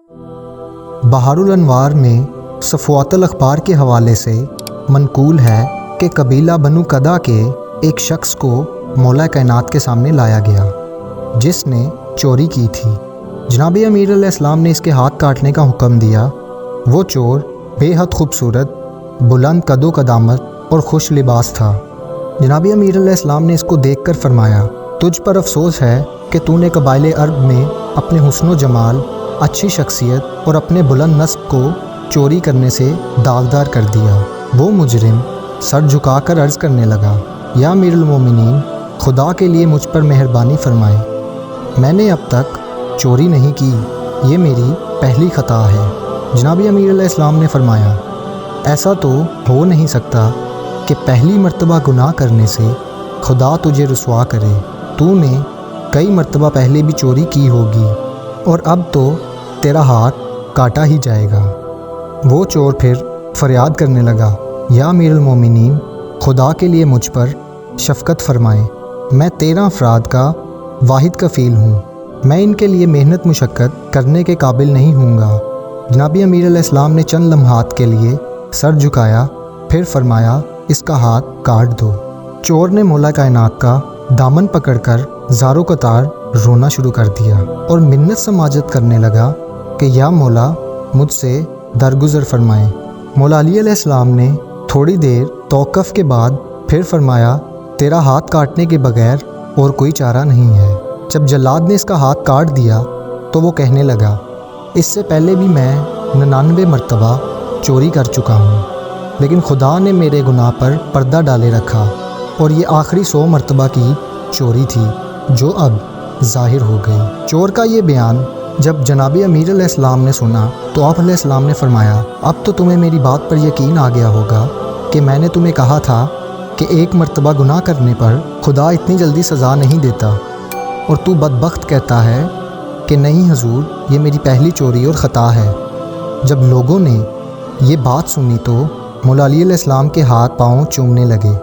بہار الانوار میں صفوات الاخبار کے حوالے سے منقول ہے کہ قبیلہ بنو قدا کے ایک شخص کو مولا کائنات کے سامنے لایا گیا جس نے چوری کی تھی۔ جناب امیر علیہ السلام نے اس کے ہاتھ کاٹنے کا حکم دیا۔ وہ چور بے حد خوبصورت، بلند قد و قدامت اور خوش لباس تھا۔ جناب امیر علیہ السلام نے اس کو دیکھ کر فرمایا، تجھ پر افسوس ہے کہ تو نے قبائل عرب میں اپنے حسن و جمال، اچھی شخصیت اور اپنے بلند نسب کو چوری کرنے سے داغدار کر دیا۔ وہ مجرم سر جھکا کر عرض کرنے لگا، یا امیر المومنین، خدا کے لیے مجھ پر مہربانی فرمائیں، میں نے اب تک چوری نہیں کی، یہ میری پہلی خطا ہے۔ جناب امیر علیہ السلام نے فرمایا، ایسا تو ہو نہیں سکتا کہ پہلی مرتبہ گناہ کرنے سے خدا تجھے رسوا کرے، تو نے کئی مرتبہ پہلے بھی چوری کی ہوگی اور اب تو تیرا ہاتھ کاٹا ہی جائے گا۔ وہ چور پھر فریاد کرنے لگا، یا امیر المومنین، خدا کے لیے مجھ پر شفقت فرمائیں، میں 13 افراد کا واحد کفیل ہوں، میں ان کے لیے محنت مشقت کرنے کے قابل نہیں ہوں گا۔ جناب امیر علیہ السلام نے چند لمحات کے لیے سر جھکایا، پھر فرمایا، اس کا ہاتھ کاٹ دو۔ چور نے مولا کائنات کا دامن پکڑ کر زاروں قطار رونا شروع کر دیا اور منت سماجت کرنے لگا کہ یا مولا، مجھ سے درگزر فرمائیں۔ مولا علی علیہ السلام نے تھوڑی دیر توقف کے بعد پھر فرمایا، تیرا ہاتھ کاٹنے کے بغیر اور کوئی چارہ نہیں ہے۔ جب جلاد نے اس کا ہاتھ کاٹ دیا تو وہ کہنے لگا، اس سے پہلے بھی میں 99 مرتبہ چوری کر چکا ہوں، لیکن خدا نے میرے گناہ پر پردہ ڈالے رکھا اور یہ آخری 100 مرتبہ کی چوری تھی جو اب ظاہر ہو گئی۔ چور کا یہ بیان جب جناب امیر علیہ السلام نے سنا تو آپ علیہ السلام نے فرمایا، اب تو تمہیں میری بات پر یقین آ گیا ہوگا کہ میں نے تمہیں کہا تھا کہ ایک مرتبہ گناہ کرنے پر خدا اتنی جلدی سزا نہیں دیتا، اور تو بدبخت کہتا ہے کہ نہیں حضور، یہ میری پہلی چوری اور خطا ہے۔ جب لوگوں نے یہ بات سنی تو مولا علی علیہ السلام کے ہاتھ پاؤں چومنے لگے۔